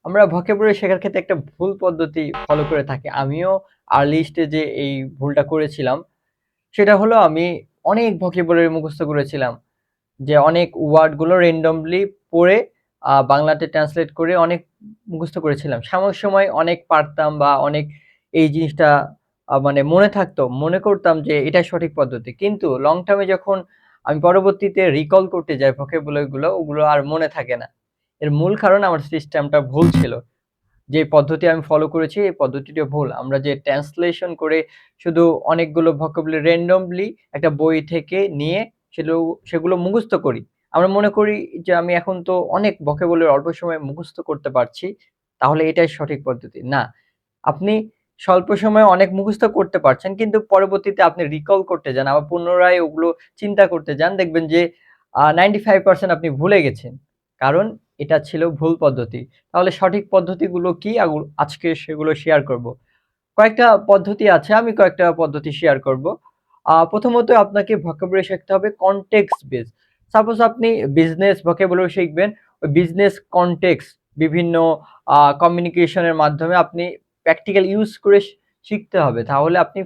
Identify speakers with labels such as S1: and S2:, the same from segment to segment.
S1: আমরা ভোকাবুলারি শেখার ক্ষেত্রে একটা ভুল পদ্ধতি ফলো করে থাকি। আমিও আর্লি স্টেজে এই ভুলটা করেছিলাম। সেটা হলো আমি অনেক ভোকাবুলারি মুখস্থ করেছিলাম। যে অনেক ওয়ার্ড গুলো randomly পড়ে বাংলাতে ট্রান্সলেট করে অনেক মুখস্থ করেছিলাম। সাময়িক সময় অনেক পারতাম বা অনেক এই জিনিসটা মানে মনে থাকতো। মনে করতাম যে এটাই সঠিক পদ্ধতি। কিন্তু লং টার্ম এ যখন আমি পরবর্তীতে রিকল করতে যাই ভোকাবুলারি গুলো, ওগুলো আর মনে থাকে না। এর মূল কারণ আমার সিস্টেমটা ভুল ছিল। যে পদ্ধতি আমি ফলো করেছি এই পদ্ধতিটা ভুল। আমরা যে ট্রান্সলেশন করে শুধু অনেকগুলো ভোকাবুলারি randomly একটা বই থেকে নিয়ে সেগুলো মুখস্থ করি। আমরা মনে করি যে আমি এখন তো অনেক ভোকাবুলারি অল্প সময়ে মুখস্থ করতে পারছি। তাহলে এটাই সঠিক পদ্ধতি। না, আপনি স্বল্প সময়ে অনেক মুখস্থ করতে পারছেন কিন্তু পরবর্তীতে আপনি রিকল করতে যান, আবার পুনরায় ওগুলো চিন্তা করতে যান, দেখবেন যে 95% আপনি ভুলে গেছেন। কারণ এটা ছিল ভুল পদ্ধতি। তাহলে সঠিক পদ্ধতিগুলো কি আজকে সেগুলো শেয়ার করব। কয়েকটা পদ্ধতি আছে, আমি কয়েকটা পদ্ধতি শেয়ার করব। প্রথমত আপনাকে ভোকাবুলারি শিখতে হবে কনটেক্সট বেস। সাপোজ আপনি বিজনেস ভোকাবুলারি শিখবেন, ওই বিজনেস কনটেক্সট বিভিন্ন কমিউনিকেশনের মাধ্যমে আপনি প্র্যাকটিক্যাল ইউজ করে শিখতে হবে। তাহলে আপনি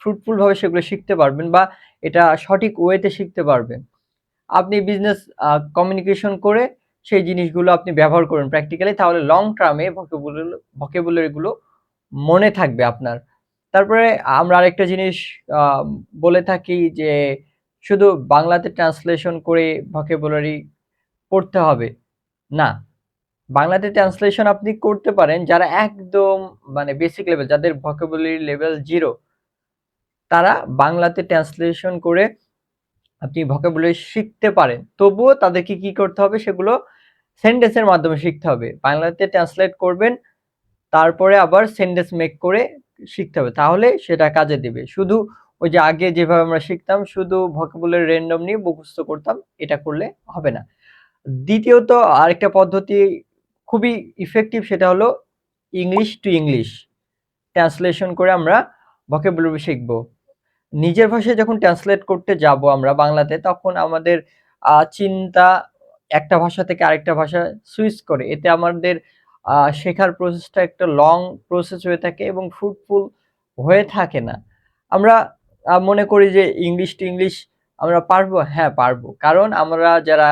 S1: ফ্রুটফুল ভাবে সেগুলো শিখতে পারবেন বা এটা সঠিক ওয়েতে শিখতে পারবেন। আপনি বিজনেস কমিউনিকেশন করে সেই জিনিসগুলো আপনি ব্যবহার করুন প্র্যাকটিক্যালি, তাহলে লং টার্মে ভোকাবুলারি গুলো মনে থাকবে আপনার। তারপরে আমরা আরেকটা জিনিস আ বলে থাকি যে শুধু বাংলাতে ট্রান্সলেশন করে ভোকাবুলারি পড়তে হবে। না, বাংলাতে ট্রান্সলেশন আপনি করতে পারেন যারা একদম মানে বেসিক লেভেল, যাদের ভোকাবুলারি লেভেল 0, তারা বাংলাতে ট্রান্সলেশন করে আপনি ভোকাবুলারি শিখতে পারেন। তবুও তাদেরকে কি করতে হবে, সেগুলো সেন্টেন্সের মাধ্যমে শিখতে হবে। বাংলাতে ট্রান্সলেট করবেন, তারপরে আবার সেন্টেন্স মেক করে শিখতে হবে। তাহলে সেটা কাজে দিবে। শুধু ওই যে আগে যেভাবে আমরা শিখতাম, শুধু ভোকাবুলারি র্যান্ডম নিয়ে মুখস্থ করতাম, এটা করলে হবে না। দ্বিতীয়ত আরেকটা পদ্ধতি খুবই ইফেক্টিভ, সেটা হলো ইংলিশ টু ইংলিশ ট্রান্সলেশন করে আমরা ভোকাবুলারি শিখব। নিজের ভাষায় যখন ট্রান্সলেট করতে যাব আমরা বাংলাতে, তখন আমাদের চিন্তা একটা ভাষা থেকে আরেকটা ভাষায় সুইচ করে। এতে আমাদের শেখার প্রসেসটা একটা লং প্রসেস হয়ে থাকে এবং ফ্রুটফুল হয়ে থাকে না। আমরা মনে করি যে ইংলিশ টু ইংলিশ আমরা পারবো। হ্যাঁ, পারবো। কারণ আমরা যারা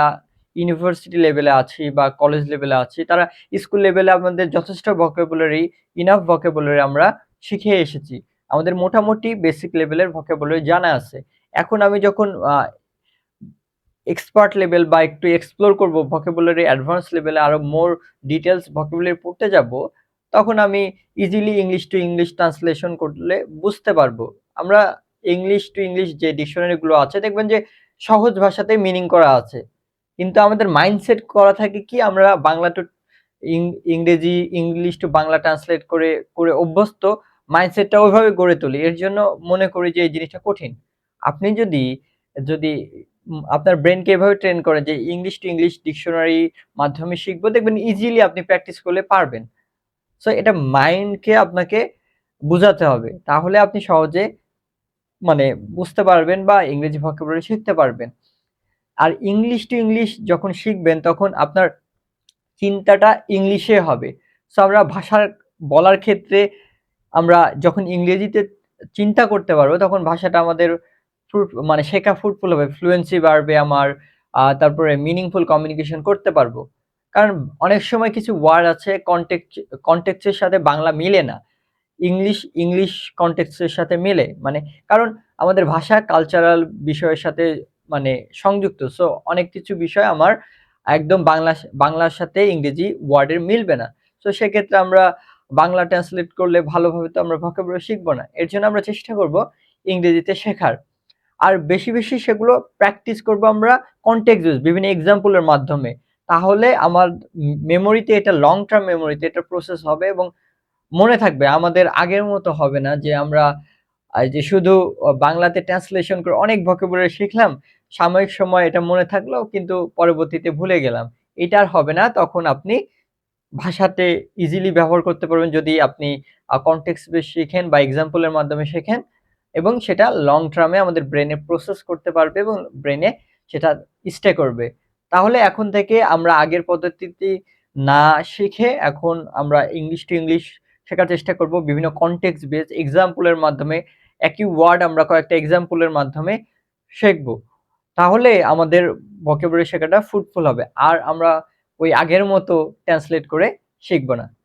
S1: ইউনিভার্সিটি লেভেলে আছি বা কলেজ লেভেলে আছি, তারা স্কুল লেভেলে আমাদের যথেষ্ট ভোকাবুলারি, ইনাফ ভোকাবুলারি আমরা শিখে এসেছি। আমাদের মোটামুটি বেসিক লেভেলের ভোকাবুলারি জানা আছে। এখন আমি যখন এক্সপার্ট লেভেল বা একটু এক্সপ্লোর করব, ভোকাবুলারি অ্যাডভান্স লেভেলে আরো মোর ডিটেইলস ভোকাবুলারি পড়তে যাব, তখন আমি easily English to English translation করলে বুঝতে পারবো। আমরা ইংলিশ টু ইংলিশ যে ডিকশনারি গুলো আছে, দেখবেন যে সহজ ভাষাতে মিনিং করা আছে। কিন্তু আমাদের মাইন্ডসেট করা থাকে কি, আমরা বাংলা টু ইংরেজি, ইংলিশ টু বাংলা ট্রান্সলেট করে অভ্যস্ত, মাইন্ডসেটটা ওইভাবে গড়ে তুলি। এর জন্য মনে করি যে এই জিনিসটা কঠিন। আপনি যদি যদি আপনার ব্রেনকে এভাবে ট্রেন করেন যে ইংলিশ টু ইংলিশ ডিকশনারি মাধ্যমে শিখবো, দেখবেন ইজিলি আপনি প্র্যাকটিস করলে পারবেন। সো এটা মাইন্ডকে আপনাকে বুঝাতে হবে। তাহলে আপনি সহজে মানে বুঝতে পারবেন বা ইংরেজি ভোকাবুলারি শিখতে পারবেন। আর ইংলিশ টু ইংলিশ যখন শিখবেন, তখন আপনার চিন্তাটা ইংলিশে হবে। সো আমরা ভাষার বলার ক্ষেত্রে আমরা যখন ইংরেজিতে চিন্তা করতে পারবো, তখন ভাষাটা আমাদের মানে শেখা ফ্রুটফুল হবে, ফ্লুয়েন্সি বাড়বে আমার। তারপরে মিনিংফুল কমিউনিকেশন করতে পারবো। কারণ অনেক সময় কিছু ওয়ার্ড আছে কনটেক্সট এর সাথে বাংলা মিলে না। ইংলিশ কনটেক্সট এর সাথে মেলে। মানে কারণ আমাদের ভাষা কালচারাল বিষয়ের সাথে মানে সংযুক্ত। সো অনেক কিছু বিষয় আমার একদম বাংলার সাথে ইংরেজি ওয়ার্ডের মিলবে না। সো সেক্ষেত্রে আমরা বাংলা ট্রান্সলেট করলে ভালোভাবে তো আমরা ভোকাবুলারি শিখবো না। এর জন্য আমরা চেষ্টা করব ইংরেজিতে শেখার। আর বেশি সেগুলো প্র্যাকটিস করব আমরা কনটেক্সট বেস বিভিন্ন এক্সাম্পলের মাধ্যমে। তাহলে আমার মেমোরিতে, এটা লং টার্ম মেমোরিতে এটা প্রসেস হবে এবং মনে থাকবে। আমাদের আগের মতো হবে না যে আমরা যে শুধু বাংলাতে ট্রান্সলেশন করে অনেক ভোকাবুলারি শিখলাম, সাময়িক সময় এটা মনে থাকলো কিন্তু পরবর্তীতে ভুলে গেলাম। এটা আর হবে না। তখন আপনি ভাষাতে ইজিলি ব্যবহার করতে পারবেন যদি আপনি কনটেক্সট বেস শিখেন বা এক্সাম্পল এর মাধ্যমে শেখেন, এবং সেটা লং টার্মে আমাদের ব্রেনে প্রসেস করতে পারবে এবং ব্রেনে সেটা স্টে করবে। তাহলে এখন থেকে আমরা আগের পদ্ধতিতে না শিখে এখন আমরা ইংলিশ টু ইংলিশ শেখার চেষ্টা করব বিভিন্ন কনটেক্সট বেস এক্সাম্পলের মাধ্যমে। একই ওয়ার্ড আমরা কয়েকটা এক্সাম্পলের মাধ্যমে শিখব। তাহলে আমাদের ভোকাবুলারি শেখাটা ফ্রুটফুল হবে। আর আমরা ওই আগের মতো ট্রান্সলেট করে শিখব না।